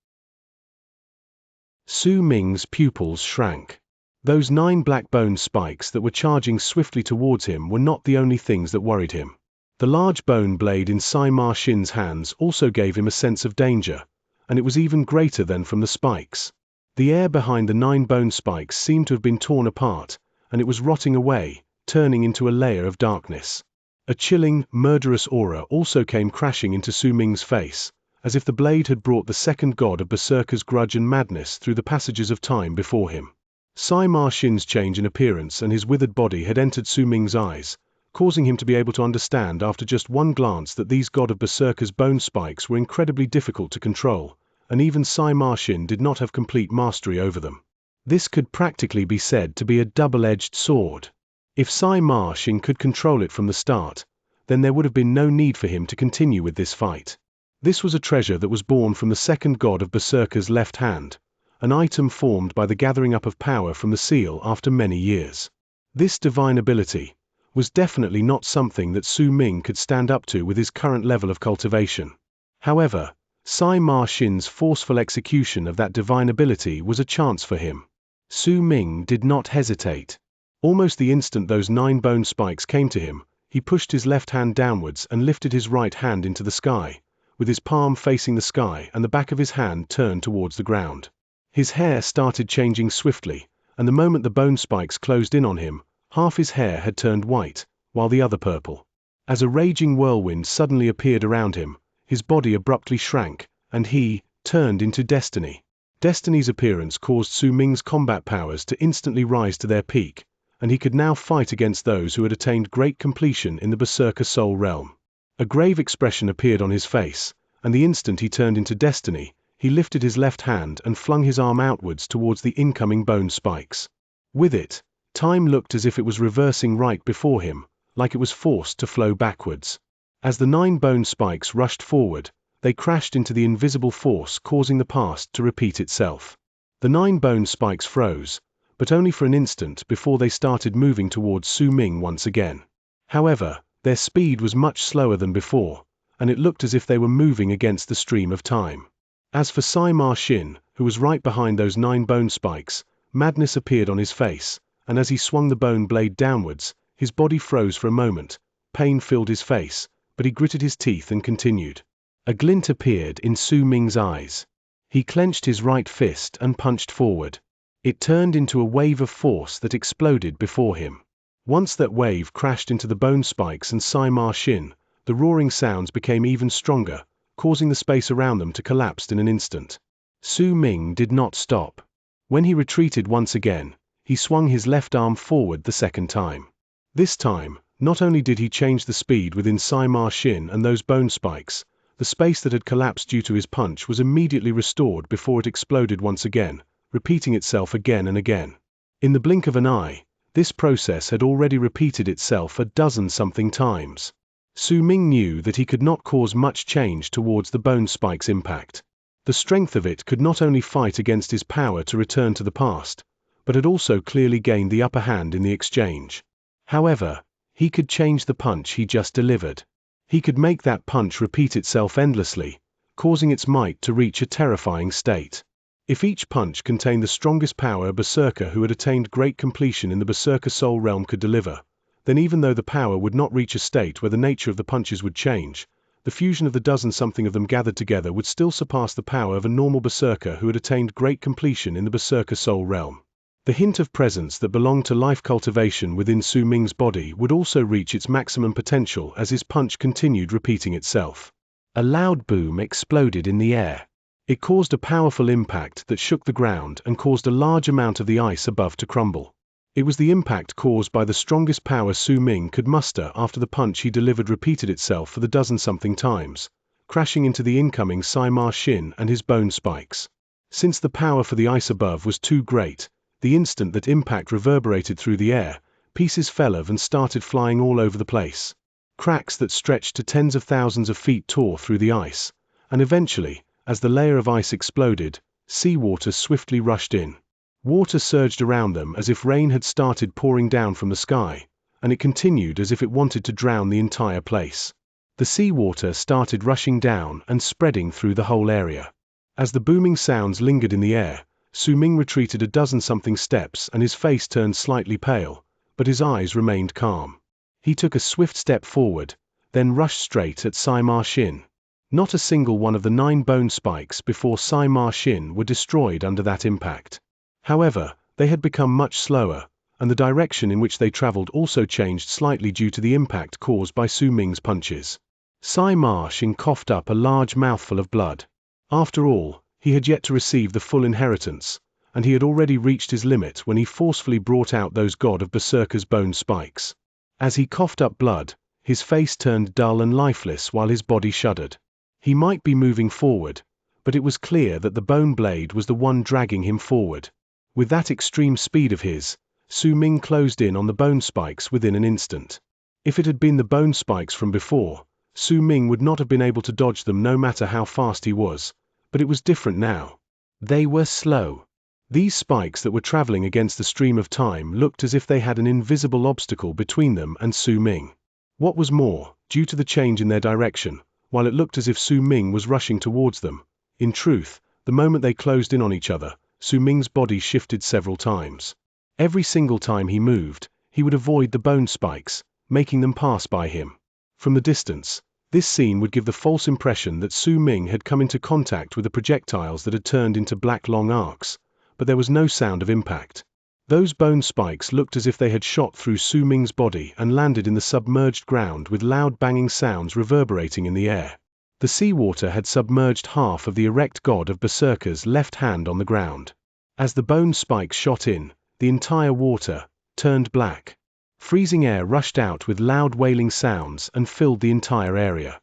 Su Ming's pupils shrank. Those 9 black bone spikes that were charging swiftly towards him were not the only things that worried him. The large bone blade in Xianxia's hands also gave him a sense of danger, and it was even greater than from the spikes. The air behind the 9 bone spikes seemed to have been torn apart, and it was rotting away, turning into a layer of darkness. A chilling, murderous aura also came crashing into Su Ming's face, as if the blade had brought the second god of Berserker's grudge and madness through the passages of time before him. Xianxia's change in appearance and his withered body had entered Su Ming's eyes, causing him to be able to understand after just one glance that these god of Berserker's bone spikes were incredibly difficult to control, and even Xianxia did not have complete mastery over them. This could practically be said to be a double-edged sword. If Xianxia could control it from the start, then there would have been no need for him to continue with this fight. This was a treasure that was born from the second god of Berserker's left hand, an item formed by the gathering up of power from the seal after many years. This divine ability was definitely not something that Su Ming could stand up to with his current level of cultivation. However, Xianxia's forceful execution of that divine ability was a chance for him. Su Ming did not hesitate. Almost the instant those 9 bone spikes came to him, he pushed his left hand downwards and lifted his right hand into the sky, with his palm facing the sky and the back of his hand turned towards the ground. His hair started changing swiftly, and the moment the bone spikes closed in on him, half his hair had turned white, while the other purple. As a raging whirlwind suddenly appeared around him, his body abruptly shrank, and he turned into destiny. Destiny's appearance caused Su Ming's combat powers to instantly rise to their peak, and he could now fight against those who had attained great completion in the Berserker Soul realm. A grave expression appeared on his face, and the instant he turned into destiny, he lifted his left hand and flung his arm outwards towards the incoming bone spikes. With it, time looked as if it was reversing right before him, like it was forced to flow backwards. As the 9 bone spikes rushed forward, they crashed into the invisible force, causing the past to repeat itself. The 9 bone spikes froze, but only for an instant before they started moving towards Su Ming once again. However, their speed was much slower than before, and it looked as if they were moving against the stream of time. As for Xianxia, who was right behind those 9 bone spikes, madness appeared on his face, and as he swung the bone blade downwards, his body froze for a moment, pain filled his face, but he gritted his teeth and continued. A glint appeared in Su Ming's eyes. He clenched his right fist and punched forward. It turned into a wave of force that exploded before him. Once that wave crashed into the bone spikes and Xianxia, the roaring sounds became even stronger, causing the space around them to collapse in an instant. Su Ming did not stop. When he retreated once again, he swung his left arm forward the second time. This time, not only did he change the speed within Xianxia and those bone spikes, the space that had collapsed due to his punch was immediately restored before it exploded once again, repeating itself again and again. In the blink of an eye, this process had already repeated itself a dozen-something times. Su Ming knew that he could not cause much change towards the bone spike's impact. The strength of it could not only fight against his power to return to the past, but had also clearly gained the upper hand in the exchange. However, he could change the punch he just delivered. He could make that punch repeat itself endlessly, causing its might to reach a terrifying state. If each punch contained the strongest power a berserker who had attained great completion in the Berserker Soul realm could deliver, then even though the power would not reach a state where the nature of the punches would change, the the fusion of the dozen-something of them gathered together would still surpass the power of a normal berserker who had attained great completion in the berserker soul realm. The hint of presence that belonged to life cultivation within Su Ming's body would also reach its maximum potential as his punch continued repeating itself. A loud boom exploded in the air. It caused a powerful impact that shook the ground and caused a large amount of the ice above to crumble. It was the impact caused by the strongest power Su Ming could muster after the punch he delivered repeated itself for the dozen-something times, crashing into the incoming Sima Xin and his bone spikes. Since the power for the ice above was too great, the instant that impact reverberated through the air, pieces fell of and started flying all over the place. Cracks that stretched to tens of thousands of feet tore through the ice, and eventually, as the layer of ice exploded, seawater swiftly rushed in. Water surged around them as if rain had started pouring down from the sky, and it continued as if it wanted to drown the entire place. The seawater started rushing down and spreading through the whole area. As the booming sounds lingered in the air, Su Ming retreated a dozen-something steps and his face turned slightly pale, but his eyes remained calm. He took a swift step forward, then rushed straight at Sima Xin. Not a single one of the 9 bone spikes before Sima Xin were destroyed under that impact. However, they had become much slower, and the direction in which they traveled also changed slightly due to the impact caused by Su Ming's punches. Sima Xin coughed up a large mouthful of blood. After all, he had yet to receive the full inheritance, and he had already reached his limit when he forcefully brought out those god of berserkers' bone spikes. As he coughed up blood, his face turned dull and lifeless while his body shuddered. He might be moving forward, but it was clear that the bone blade was the one dragging him forward. With that extreme speed of his, Su Ming closed in on the bone spikes within an instant. If it had been the bone spikes from before, Su Ming would not have been able to dodge them no matter how fast he was, but it was different now. They were slow. These spikes that were traveling against the stream of time looked as if they had an invisible obstacle between them and Su Ming. What was more, due to the change in their direction, while it looked as if Su Ming was rushing towards them, in truth, the moment they closed in on each other, Su Ming's body shifted several times. Every single time he moved, he would avoid the bone spikes, making them pass by him. From the distance, this scene would give the false impression that Su Ming had come into contact with the projectiles that had turned into black long arcs, but there was no sound of impact. Those bone spikes looked as if they had shot through Su Ming's body and landed in the submerged ground with loud banging sounds reverberating in the air. The seawater had submerged half of the erect god of berserkers' left hand on the ground. As the bone spikes shot in, the entire water turned black. Freezing air rushed out with loud wailing sounds and filled the entire area.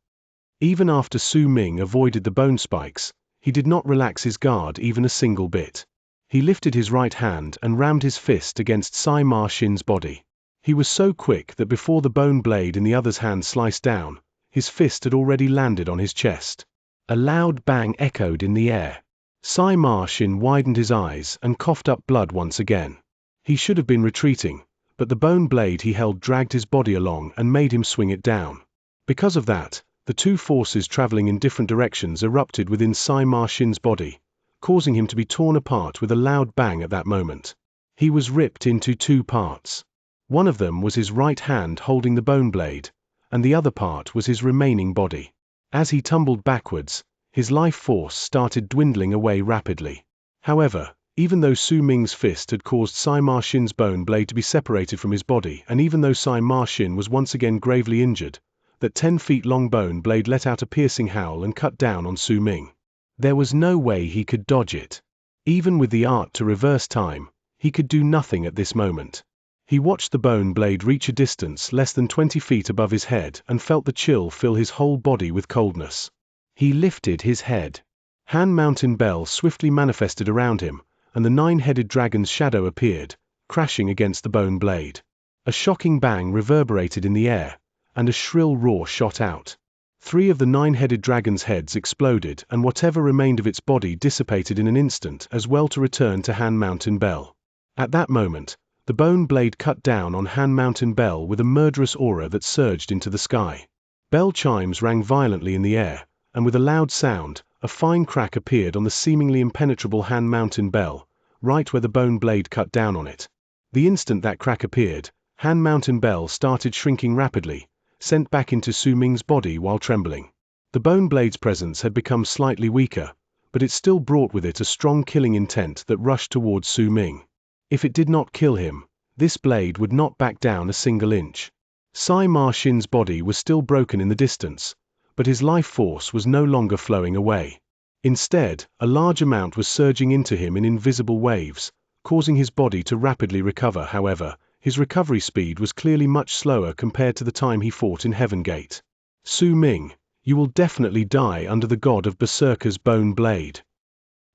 Even after Su Ming avoided the bone spikes, he did not relax his guard even a single bit. He lifted his right hand and rammed his fist against Sima Xin's body. He was so quick that before the bone blade in the other's hand sliced down, his fist had already landed on his chest. A loud bang echoed in the air. Sima Xin widened his eyes and coughed up blood once again. He should have been retreating, but the bone blade he held dragged his body along and made him swing it down. Because of that, the two forces traveling in different directions erupted within Sima Xin's body, causing him to be torn apart with a loud bang at that moment. He was ripped into 2 parts. One of them was his right hand holding the bone blade, and the other part was his remaining body. As he tumbled backwards, his life force started dwindling away rapidly. However, even though Su Ming's fist had caused Sima Xin's bone blade to be separated from his body, and even though Sima Xin was once again gravely injured, that 10-feet-long bone blade let out a piercing howl and cut down on Su Ming. There was no way he could dodge it. Even with the art to reverse time, he could do nothing at this moment. He watched the bone blade reach a distance less than 20 feet above his head and felt the chill fill his whole body with coldness. He lifted his head. Han Mountain Bell swiftly manifested around him, and the 9-headed dragon's shadow appeared, crashing against the bone blade. A shocking bang reverberated in the air, and a shrill roar shot out. 3 of the 9-headed dragon's heads exploded, and whatever remained of its body dissipated in an instant as well to return to Han Mountain Bell. At that moment, the bone blade cut down on Han Mountain Bell with a murderous aura that surged into the sky. Bell chimes rang violently in the air, and with a loud sound, a fine crack appeared on the seemingly impenetrable Han Mountain Bell, right where the bone blade cut down on it. The instant that crack appeared, Han Mountain Bell started shrinking rapidly, sent back into Su Ming's body while trembling. The bone blade's presence had become slightly weaker, but it still brought with it a strong killing intent that rushed towards Su Ming. If it did not kill him, this blade would not back down a single inch. Sima Xin's body was still broken in the distance, but his life force was no longer flowing away. Instead, a large amount was surging into him in invisible waves, causing his body to rapidly recover. However, his recovery speed was clearly much slower compared to the time he fought in Heaven Gate. Su Ming, you will definitely die under the god of Berserker's bone blade.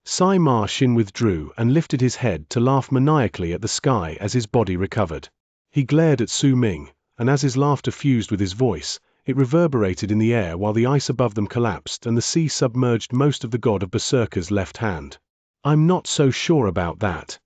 Sima Xin withdrew and lifted his head to laugh maniacally at the sky as his body recovered. He glared at Su Ming, and as his laughter fused with his voice, it reverberated in the air while the ice above them collapsed and the sea submerged most of the god of Berserker's left hand. I'm not so sure about that.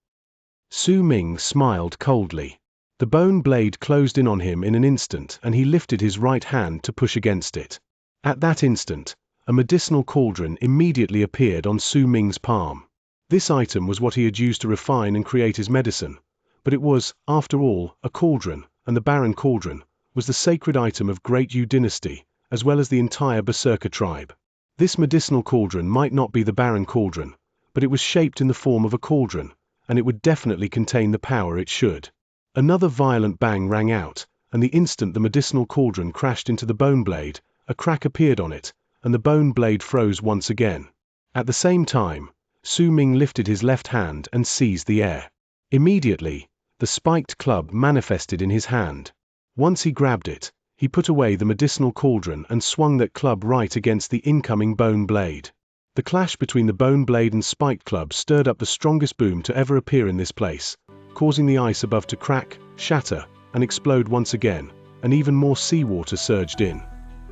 Su Ming smiled coldly. The bone blade closed in on him in an instant and he lifted his right hand to push against it. At that instant, a medicinal cauldron immediately appeared on Su Ming's palm. This item was what he had used to refine and create his medicine, but it was, after all, a cauldron, and the Baron Cauldron was the sacred item of Great Yu dynasty, as well as the entire Berserker tribe. This medicinal cauldron might not be the Baron Cauldron, but it was shaped in the form of a cauldron, and it would definitely contain the power it should. Another violent bang rang out, and the instant the medicinal cauldron crashed into the bone blade, a crack appeared on it, and the bone blade froze once again. At the same time, Su Ming lifted his left hand and seized the air. Immediately, the spiked club manifested in his hand. Once he grabbed it, he put away the medicinal cauldron and swung that club right against the incoming bone blade. The clash between the bone blade and spiked club stirred up the strongest boom to ever appear in this place, causing the ice above to crack, shatter, and explode once again, and even more seawater surged in.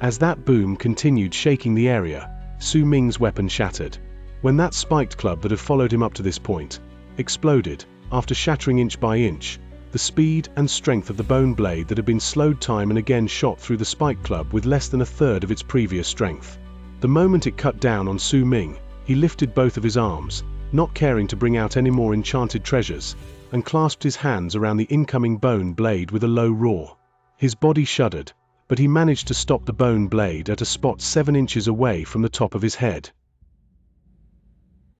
As that boom continued shaking the area, Su Ming's weapon shattered. When that spiked club that had followed him up to this point exploded, after shattering inch by inch, the speed and strength of the bone blade that had been slowed time and again shot through the spiked club with less than a third of its previous strength. The moment it cut down on Su Ming, he lifted both of his arms, not caring to bring out any more enchanted treasures, and clasped his hands around the incoming bone blade with a low roar. His body shuddered, but he managed to stop the bone blade at a spot 7 inches away from the top of his head.